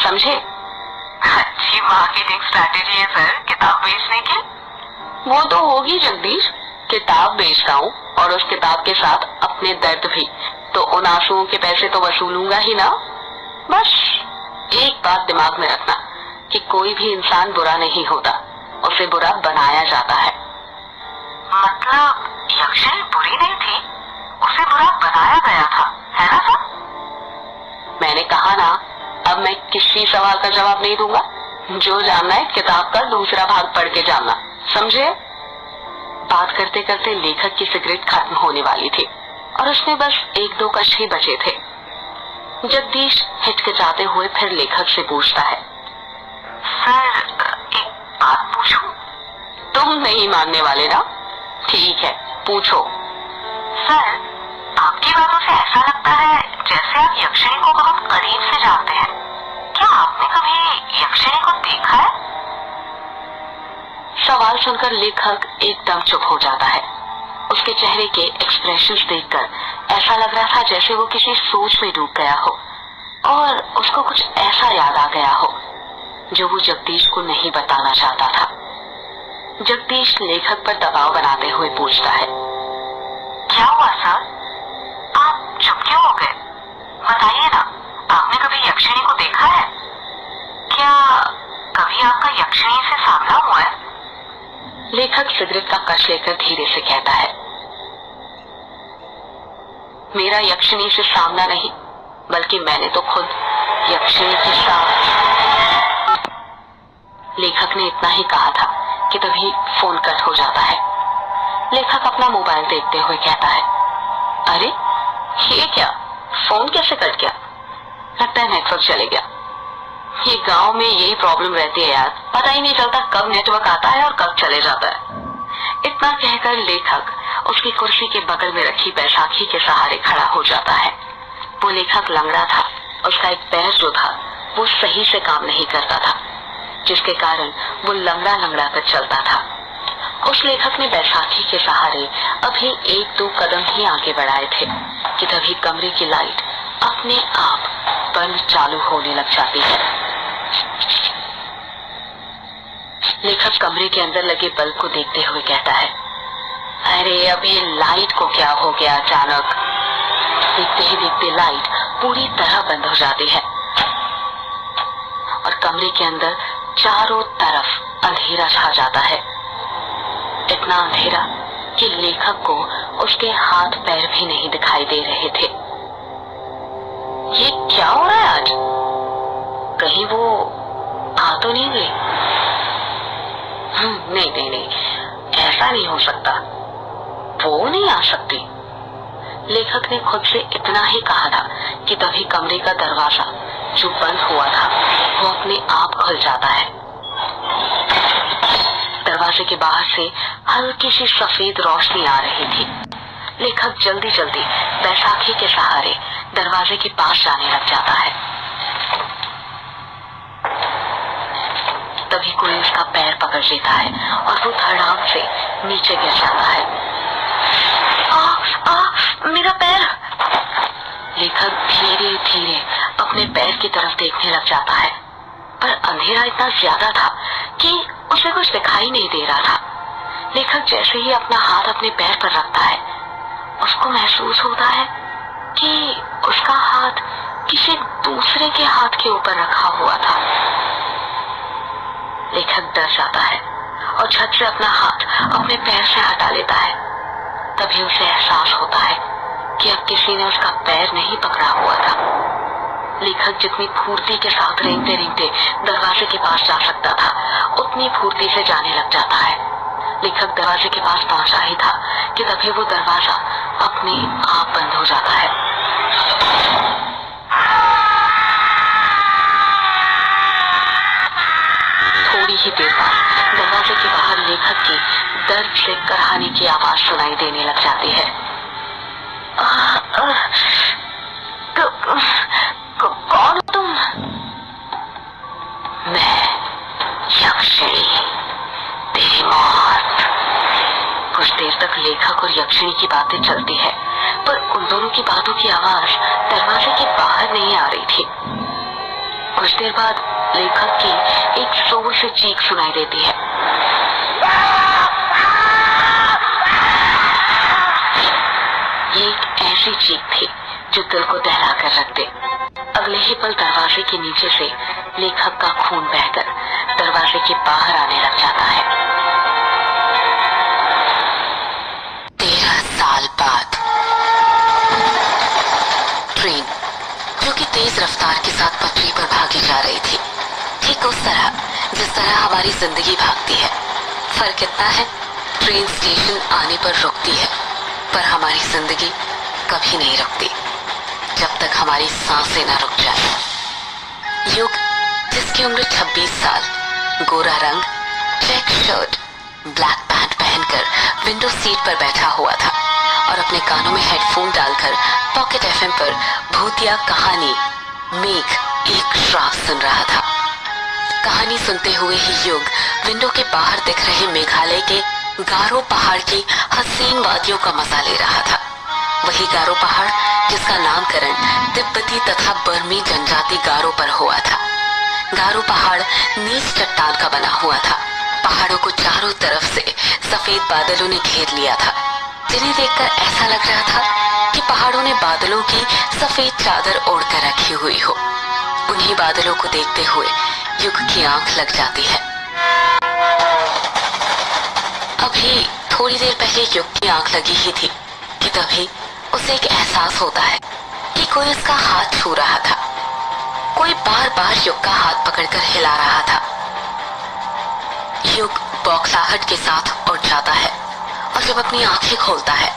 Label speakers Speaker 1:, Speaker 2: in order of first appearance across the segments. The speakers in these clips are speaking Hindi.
Speaker 1: समझे?
Speaker 2: अच्छी मार्केटिंग स्ट्रैटेजी है सर किताब बेचने की।
Speaker 1: वो तो होगी जगदीश, किताब बेचता हूँ और उस किताब के साथ अपने दर्द भी, तो उन आंसुओं के पैसे तो वसूलूंगा ही ना। बस एक बात दिमाग में रखना कि कोई भी इंसान बुरा नहीं होता, उसे बुरा बनाया जाता है।
Speaker 2: मतलब यक्षिणी बुरी नहीं थी, उसे बुरा बनाया गया था, है ना सर?
Speaker 1: मैंने कहा ना, अब मैं किसी सवाल का जवाब नहीं दूंगा। जो जानना है किताब का दूसरा भाग पढ़ के जानना, समझे? बात करते करते लेखक की सिगरेट खत्म होने वाली थी और उसमें बस 1-2 कश ही बचे थे। जगदीश हिचकिचाते हुए फिर लेखक से पूछता है,
Speaker 2: सर एक बात पूछूं?
Speaker 1: तुम नहीं मानने वाले ना? ठीक है, पूछो।
Speaker 2: सर आपकी बातों से ऐसा लगता है जैसे आप यक्षिणी को बहुत करीब से जानते हैं। क्या आपने कभी यक्षिणी को देखा है?
Speaker 1: सवाल सुनकर लेखक एकदम चुप हो जाता है। उसके चेहरे के एक्सप्रेशंस देखकर ऐसा लग रहा था जैसे वो किसी सोच में डूब गया हो और उसको कुछ ऐसा याद आ गया हो जो वो जगदीश को नहीं बताना चाहता था। जगदीश लेखक पर दबाव बनाते हुए पूछता है,
Speaker 2: क्या हुआ सर? आप चुप क्यों हो गए? बताइए ना, आपने कभी यक्षिणी को देखा है? क्या कभी आपका यक्षिणी से सामना हुआ है?
Speaker 1: लेखक सिगरेट का कश लेकर धीरे से कहता है, मेरा यक्षिणी से सामना नहीं, बल्कि मैंने तो खुद यक्षिणी के साथ। लेखक ने इतना ही कहा था कि तभी फोन कट हो जाता है। लेखक अपना मोबाइल देखते हुए कहता है, अरे ये क्या, फोन कैसे कट गया? लगता है नेटवर्क चले गया। ये गांव में यही प्रॉब्लम रहती है यार, पता ही नहीं चलता कब नेटवर्क आता है और कब चले जाता है। इतना कहकर लेखक उसकी कुर्सी के बगल में रखी बैसाखी के सहारे खड़ा हो जाता है। वो लेखक लंगड़ा था, उसका एक पैर जो था वो सही से काम नहीं करता था, जिसके कारण वो लंगड़ा लंगड़ा कर चलता था। उस लेखक ने बैसाखी के सहारे अभी 1-2 कदम ही आगे बढ़ाए थे कि तभी कमरे की लाइट अपने आप बंद चालू होने लग जाती है। लेखक कमरे के अंदर लगे बल्ब को देखते हुए कहता है, अरे अब ये लाइट को क्या हो गया अचानक? देखते ही देखते लाइट पूरी तरह बंद हो जाती है और कमरे के अंदर चारों तरफ अंधेरा छा जाता है। इतना अंधेरा कि लेखक को उसके हाथ पैर भी नहीं दिखाई दे रहे थे। ये क्या हो रहा है आज? कहीं वो आ तो नहीं गई? नहीं नहीं नहीं, ऐसा नहीं हो सकता, वो नहीं आ सकती। लेखक ने खुद से इतना ही कहा था कि तभी कमरे का दरवाजा जो बंद हुआ था वो अपने आप खुल जाता है। दरवाजे के बाहर से हल्की सी सफेद रोशनी आ रही थी। लेखक जल्दी जल्दी बैसाखी के सहारे दरवाजे के पास जाने लग जाता है। तभी कोई उसका पैर पकड़ लेता है और वो धड़ाम से नीचे गिर जाता है। मेरा पैर! लेखक धीरे धीरे अपने पैर की तरफ देखने लग जाता है, पर अंधेरा इतना ज्यादा था कि उसे कुछ दिखाई नहीं दे रहा था। लेखक जैसे ही अपना हाथ अपने पैर पर रखता है, उसको महसूस होता है कि उसका हाथ किसी दूसरे के हाथ के ऊपर रखा हुआ था। लेखक डर जाता है और झट से अपना हाथ अपने पैर से हटा लेता है। तभी उसे एहसास होता है कि अब किसी ने उसका पैर नहीं पकड़ा हुआ था। लेखक जितनी फुर्ती के साथ रेंगते रेंगते दरवाजे के पास जा सकता था, उतनी फुर्ती से जाने लग जाता है। लेखक दरवाजे के पास पहुंचा ही था कि तभी वो दरवाजा अपने आप बंद हो जाता है। थोड़ी ही देर बाद दरवाजे के बाहर लेखक की दर्द से कराहने की आवाज सुनाई देने लग जाती है। कौन हो तुम? मैं यक्षिणी, तेरी मौत। कुछ देर तक लेखक और यक्षिणी की बातें चलती है, पर उन दोनों की बातों की आवाज दरवाजे के बाहर नहीं आ रही थी। कुछ देर बाद लेखक की एक जोर से चीख सुनाई देती है। ये एक ऐसी चीख थी जो दिल को दहला कर रख दे। अगले ही पल दरवाजे के नीचे से लेखक का खून बहकर दरवाजे के बाहर आने लग जाता है।
Speaker 3: 13 साल बाद ट्रेन जो कि तेज रफ्तार के साथ पटरी पर भागी जा रही थी, ठीक उस तरह जिस तरह हमारी जिंदगी भागती है। फर्क इतना है, ट्रेन स्टेशन आने पर रुकती है, पर हमारी जिंदगी कभी नहीं रुकती जब तक हमारी सांसें न रुक जाए। युग जिसकी उम्र 26 साल, गोरा रंग, चेक शर्ट, ब्लैक पैंट पहनकर विंडो सीट पर बैठा हुआ था और अपने कानों में हेडफोन डालकर पॉकेट एफएम पर भूतिया कहानी मेघ एक श्राप सुन रहा था। कहानी सुनते हुए ही युग विंडो के बाहर दिख रहे मेघालय के गारो पहाड़ की हसीन वादियों का मजा ले रहा था। वही गारो पहाड़ जिसका नामकरण तिब्बती तथा बर्मी जनजाति गारो पर हुआ था। गारो पहाड़ नीच चट्टान का बना हुआ था। पहाड़ों को चारों तरफ से सफेद बादलों ने घेर लिया था, जिन्हें देखकर ऐसा लग रहा था कि पहाड़ों ने बादलों की सफेद चादर ओढ़कर रखी हुई हो। उन्हीं बादलों को देखते हुए युग की आंख लग जाती है। अभी थोड़ी देर पहले युग की आंख लगी ही थी कि तभी उसे एक एहसास होता है कि कोई उसका हाथ छू रहा था। कोई बार बार युग का हाथ पकड़कर हिला रहा था। युग बौखलाहट के साथ उठ जाता है और जब अपनी आंखें खोलता है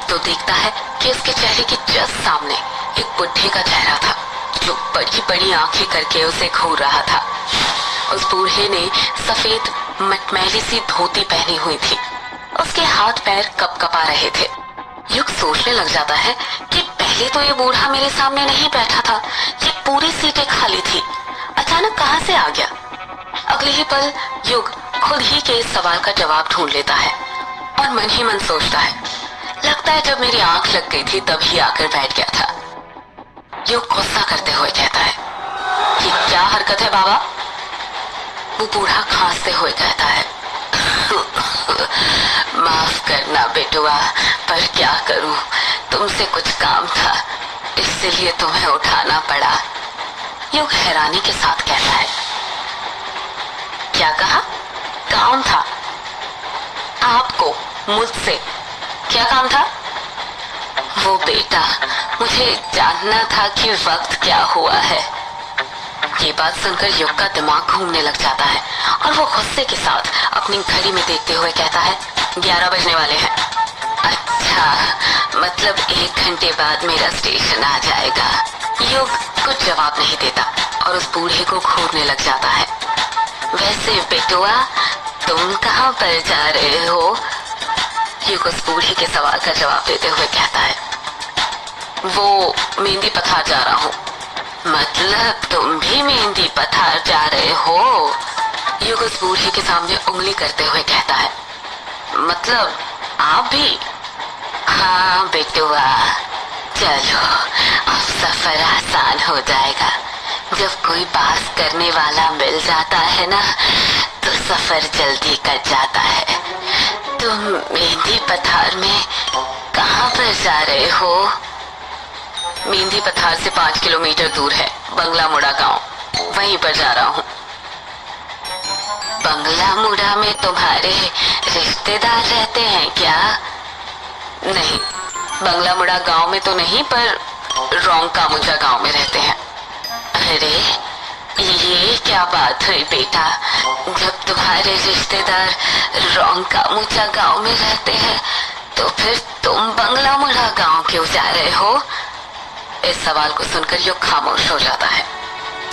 Speaker 3: तो देखता है कि उसके चेहरे के जस्ट सामने एक बुढ़े का चेहरा था जो बड़ी बड़ी आंखें करके उसे घूर रहा था। उस बूढ़े ने सफेद मटमैली सी धोती पहनी हुई थी। उसके हाथ पैर कपकपा रहे थे। युग सोचने लग जाता है कि पहले तो ये बूढ़ा मेरे सामने नहीं बैठा था, ये पूरी सीटें खाली थी, अचानक कहां से आ गया। अगले ही पल युग खुद ही के इस सवाल का जवाब ढूंढ लेता है और मन ही मन सोचता है, लगता है जब मेरी आंख लग गई थी तभी आकर बैठ गया था। युग गुस्सा करते हुए कहता है, ये क्या हरकत है बाबा? वो बूढ़ा खांसते हुए कहता है, माफ करना बेटुआ, पर क्या करूं, तुमसे कुछ काम था इसलिए तुम्हें उठाना पड़ा। युग हैरानी के साथ कहता है, क्या कहा? काम था? आपको मुझसे क्या काम था? वो बेटा, मुझे जानना था कि वक्त क्या हुआ है। ये बात सुनकर युग का दिमाग घूमने लग जाता है और वो गुस्से के साथ अपनी घड़ी में देखते हुए कहता है, 11 बजने वाले हैं। अच्छा, मतलब 1 घंटे बाद मेरा स्टेशन आ जाएगा। युग कुछ जवाब नहीं देता और उस बूढ़े को घूरने लग जाता है। वैसे बेटुआ, तुम कहाँ पर जा रहे हो? युग उस बूढ़े के सवाल का जवाब देते हुए कहता है, वो मेहंदी पथार जा रहा हूँ। मतलब तुम भी मेहंदी पथार जा रहे हो? युग उस बूढ़े के सामने उंगली करते हुए कहता है, मतलब आप भी? हाँ बेटुआ, चलो अब सफर आसान हो जाएगा। जब कोई बात करने वाला मिल जाता है ना तो सफर जल्दी कट जाता है। तुम मेहंदी पथार में कहाँ पर जा रहे हो? मेहंदी पथार से 5 किलोमीटर दूर है बंगला मुड़ा गांव, वहीं पर जा रहा हूँ। बंगला मुड़ा में तुम्हारे रिश्तेदार रहते हैं क्या? नहीं, बंगला मुड़ा गांव में तो नहीं, पर रोंका मुझा गांव में रहते हैं। अरे ये क्या बात हुई बेटा, जब तुम्हारे रिश्तेदार रोंका मुझा गांव में रहते हैं तो फिर तुम बंगला मुड़ा गांव क्यों जा रहे हो? इस सवाल को सुनकर युग खामोश हो जाता है।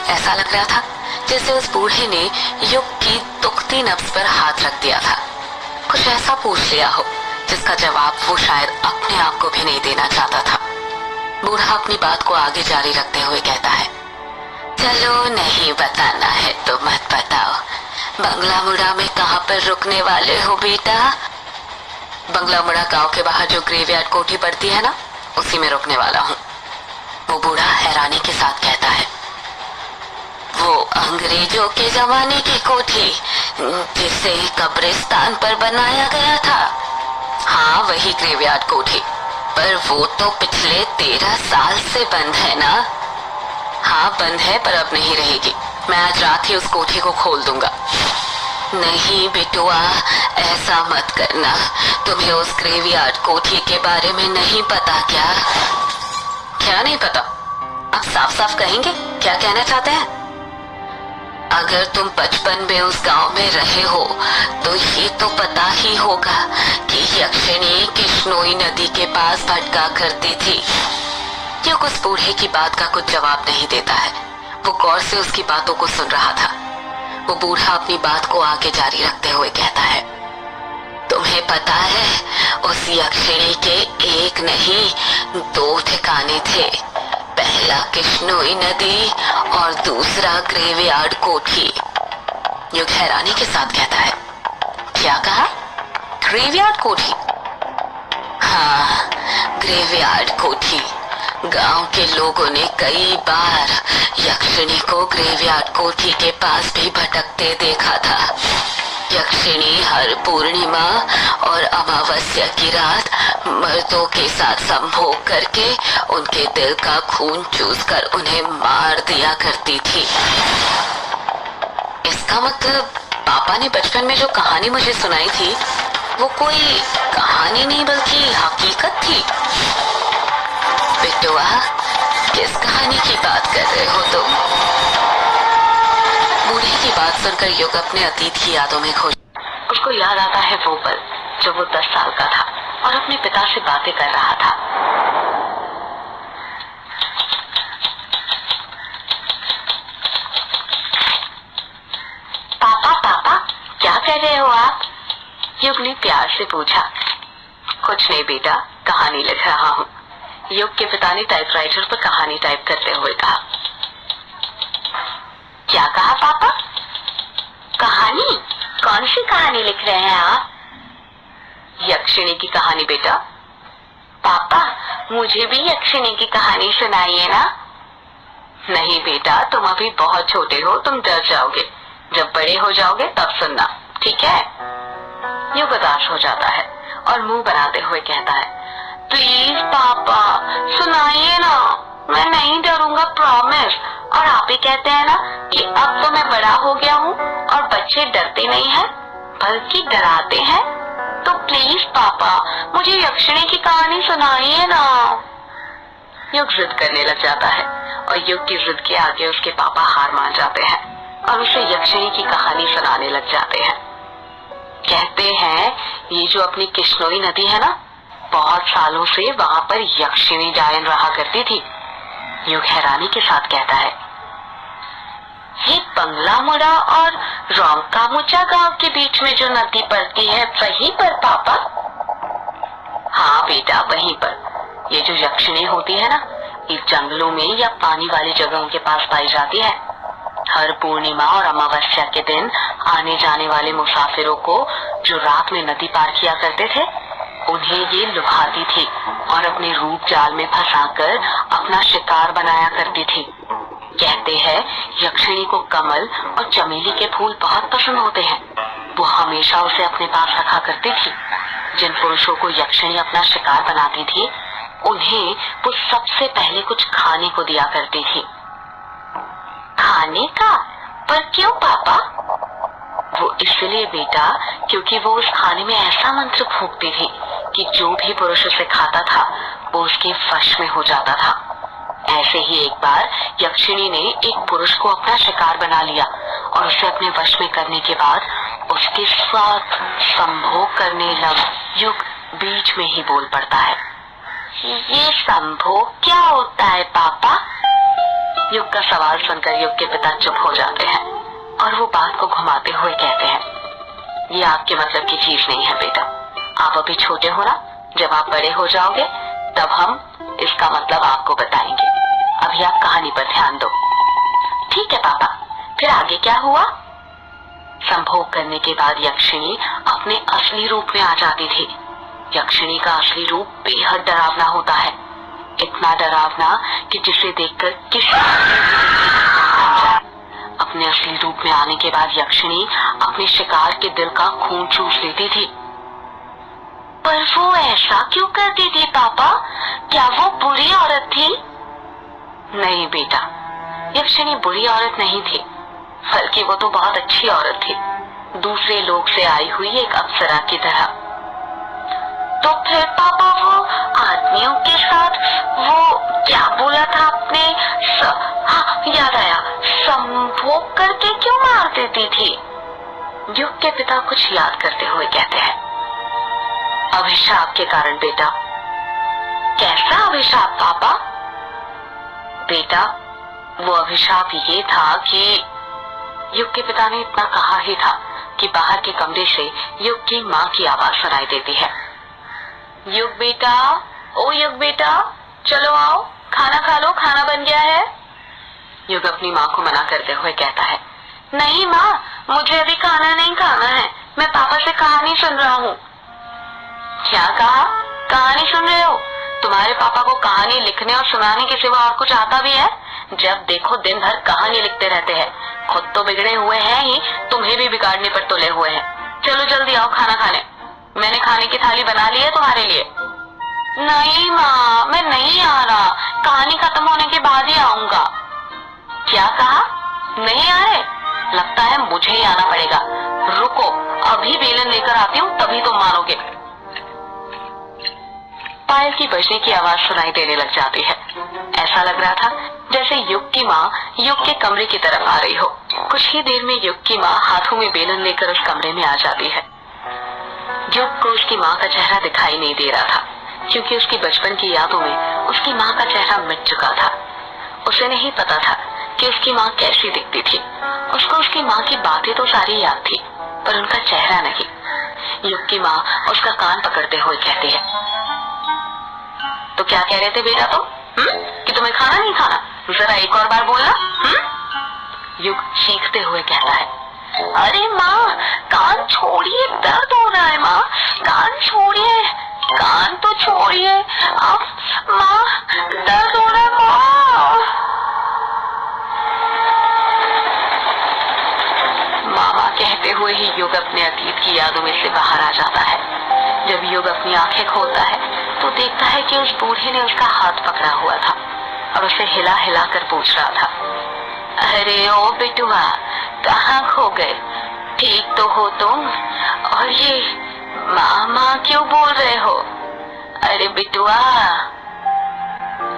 Speaker 3: ऐसा लग रहा था जैसे उस बूढ़े ने युग की दुखती नब्ज पर हाथ रख दिया था, कुछ ऐसा पूछ लिया हो जिसका जवाब वो शायद अपने आप को भी नहीं देना चाहता था। बूढ़ा अपनी बात को आगे जारी रखते हुए कहता है, चलो नहीं बताना है तो मत बताओ। बंगला मुड़ा में कहाँ पर रुकने वाले हो बेटा? बंगला मुड़ा गांव के बाहर जो ग्रेवयार्ड कोठी पड़ती है ना, उसी में रुकने वाला हूँ। वो बूढ़ा हैरानी के साथ कहता है, अंग्रेजों के जमाने की कोठी जिसे कब्रिस्तान पर बनाया गया था। हाँ, वही ग्रेवयार्ड कोठी, पर वो तो पिछले 13 साल से बंद है ना। हाँ बंद है, पर अब नहीं रहेगी। मैं आज रात ही उस कोठी को खोल दूंगा। नहीं बेटुआ, ऐसा मत करना। तुम्हें उस ग्रेवयार्ड कोठी के बारे में नहीं पता क्या? क्या नहीं पता? अब साफ साफ कहेंगे क्या कहना चाहते हैं? अगर तुम बचपन में उस गांव में रहे हो तो ये तो पता ही होगा कि यक्षिणी कृष्णोई नदी के पास भटका करती थी। युग उस बूढ़े की बात का कुछ जवाब नहीं देता है। वो गौर से उसकी बातों को सुन रहा था। वो बूढ़ा अपनी बात को आगे जारी रखते हुए कहता है, तुम्हें पता है उस यक्षिणी के एक नहीं 2 ठिकाने थे। पहला कृष्णोई नदी और दूसरा ग्रेवयार्ड कोठी। युग हैरानी के साथ कहता है, क्या कहा? ग्रेवयार्ड कोठी? हाँ, ग्रेवयार्ड कोठी। गांव के लोगों ने कई बार यक्षिणी को ग्रेवयार्ड कोठी के पास भी भटकते देखा था। यक्षिणी हर पूर्णिमा और अमावस्या की रात मर्दों के साथ संभोग करके उनके दिल का खून चूसकर उन्हें मार दिया करती थी। इसका मतलब पापा ने बचपन में जो कहानी मुझे सुनाई थी वो कोई कहानी नहीं बल्कि हकीकत थी। बेटुआ, किस कहानी की बात कर रहे हो तुम? बूढ़े की बात सुनकर युग अपने अतीत की यादों में खो।
Speaker 1: उसको याद आता है वो पल जब वो 10 साल का था और अपने पिता से बातें कर रहा था। पापा पापा, क्या कर रहे हो आप? युग ने प्यार से पूछा। कुछ नहीं बेटा, कहानी लिख रहा हूँ। युग के पिता ने टाइपराइटर पर कहानी टाइप करते हुए कहा। क्या कहा पापा? कहानी? कौन सी कहानी लिख रहे हैं आप? यक्षिणी की कहानी बेटा। पापा, मुझे भी यक्षिणी की कहानी सुनाइए ना। नहीं बेटा, तुम अभी बहुत छोटे हो, तुम डर जाओगे। जब बड़े हो जाओगे तब सुनना, ठीक है? युग उदास हो जाता है और मुंह बनाते हुए कहता है, प्लीज पापा सुनाइए ना, मैं नहीं डरूंगा, प्रॉमिस। और आप ही कहते हैं ना कि अब तो मैं बड़ा हो गया हूँ और बच्चे डरते नहीं हैं बल्कि डराते हैं। तो प्लीज पापा मुझे यक्षिणी की कहानी सुनाइए ना। युग जिद करने लग जाता है और युग की जिद के आगे उसके पापा हार मान जाते हैं और उसे यक्षिणी की कहानी सुनाने लग जाते हैं। कहते हैं ये जो अपनी कृष्णोई नदी है ना, बहुत सालों से वहां पर यक्षिणी डायन रहा करती थी। युग हैरानी के साथ कहता है, ये बंगला मुड़ा और रोंकामुचा गांव के बीच में जो नदी पड़ती है वहीं पर पापा? हाँ बेटा, वहीं पर। ये जो यक्षिणी होती है ना, ये जंगलों में या पानी वाली जगहों के पास पाई जाती है। हर पूर्णिमा और अमावस्या के दिन आने जाने वाले मुसाफिरों को जो रात में नदी पार किया करते थे, उन्हें ये लुभाती थी और अपने रूप जाल में फंसाकर अपना शिकार बनाया करती थी। कहते हैं यक्षिणी को कमल और चमेली के फूल बहुत पसंद होते हैं। वो हमेशा उसे अपने पास रखा करती थी। जिन पुरुषों को यक्षिणी अपना शिकार बनाती थी, उन्हें वो सबसे पहले कुछ खाने को दिया करती थी। खाने का? पर क्यों पापा? वो इसलिए बेटा क्योंकि वो उस खाने में ऐसा मंत्र फूंकती थी कि जो भी पुरुष उसे खाता था वो उसके वश में हो जाता था। ऐसे ही एक बार यक्षिणी ने एक पुरुष को अपना शिकार बना लिया और उसे अपने वश में करने के बाद उसके साथ संभोग करने लग। युग बीच में ही बोल पड़ता है, ये संभोग क्या होता है पापा? युग का सवाल सुनकर युग के पिता चुप हो जाते हैं और वो बात को घुमाते हुए कहते हैं, ये आपके मतलब की चीज नहीं है बेटा। आप अभी छोटे हो ना, जब आप बड़े हो जाओगे तब हम इसका मतलब आपको बताएंगे। अभी आप कहानी पर ध्यान दो। ठीक है पापा, फिर आगे क्या हुआ? संभोग करने के बाद यक्षिणी अपने असली रूप में आ जाती थी। यक्षिणी का असली रूप बेहद डरावना होता है, इतना डरावना कि जिसे देखकर किसी अपने असली रूप में आने के बाद यक्षिणी अपने शिकार के दिल का खून चूस लेती थी। पर वो ऐसा क्यों करती थी पापा? क्या वो बुरी औरत थी? नहीं बेटा, यक्षिणी बुरी औरत नहीं थी, बल्कि वो तो बहुत अच्छी औरत थी, दूसरे लोक से आई हुई एक अप्सरा की तरह। तो फिर पापा वो आदमियों के साथ वो क्या बोला था आपने? हाँ, याद आया, संभोग करके क्यों मार देती थी? युग के पिता कुछ याद करते हुए कहते हैं, अभिशाप के कारण बेटा। कैसा अभिशाप पापा? बेटा, वो अभिशाप ये था कि युग के पिता ने इतना कहा ही था कि बाहर के कमरे से युग की माँ की आवाज सुनाई देती है, युग बेटा, ओ युग बेटा, चलो आओ, खाना खा लो, खाना बन गया है। युग अपनी माँ को मना करते हुए कहता है, नहीं माँ, मुझे अभी खाना नहीं खाना है, मैं पापा से कहानी सुन रहा हूँ। क्या कहा? कहानी सुन रहे हो? तुम्हारे पापा को कहानी लिखने और सुनाने के सिवा और कुछ आता भी है? जब देखो दिन भर कहानी लिखते रहते हैं, खुद तो बिगड़े हुए हैं ही, तुम्हें भी बिगाड़ने पर तुले हुए हैं। चलो जल्दी आओ खाना खाने, मैंने खाने की थाली बना ली है तुम्हारे लिए। नहीं माँ, मैं नहीं आ रहा, कहानी खत्म होने के बाद ही आऊंगा। क्या कहा? नहीं आ रहे? लगता है मुझे ही आना पड़ेगा, रुको अभी बेलन लेकर आती हूँ, तभी तुम मानोगे। पायल की बजने की आवाज सुनाई देने लग जाती है। ऐसा लग रहा था जैसे युग की माँ युग के कमरे की तरफ आ रही हो। कुछ ही देर में युग की माँ हाथों में बेलन लेकर उस कमरे में आ जाती है। युग को उसकी माँ का चेहरा दिखाई नहीं दे रहा था, क्योंकि उसकी बचपन की यादों में उसकी माँ का चेहरा मिट चुका था। उसे नहीं पता था कि उसकी माँ कैसी दिखती थी। उसको उसकी माँ की बातें तो सारी याद थी, पर उनका चेहरा नहीं। युग की माँ उसका कान पकड़ते हुए कहती है, तो क्या कह रहे थे बेटा तुम? कि तुम्हें खाना नहीं खाना? जरा एक और बार बोलना। युग चीखते हुए कहता है, अरे माँ, कान छोड़िए, दर्द हो रहा है माँ, कान छोड़िए, कान तो छोड़िए, अब माँ दर्द हो रहा है माँ। मामा कहते हुए ही युग अपने अतीत की यादों में से बाहर आ जाता है। जब युग अपनी आंखें खोलता है तो देखता है कि उस बूढ़े ने उसका हाथ पकड़ा हुआ था और उसे हिला हिला कर पूछ रहा था, अरे ओ बिटुआ, कहाँ खो गए? ठीक तो हो तुम? और ये मामा क्यों बोल रहे हो? अरे बिटुआ।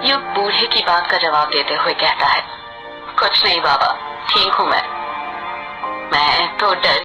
Speaker 1: युग बूढ़े की बात का जवाब देते हुए कहता है, कुछ नहीं बाबा, ठीक हूँ मैं तो डर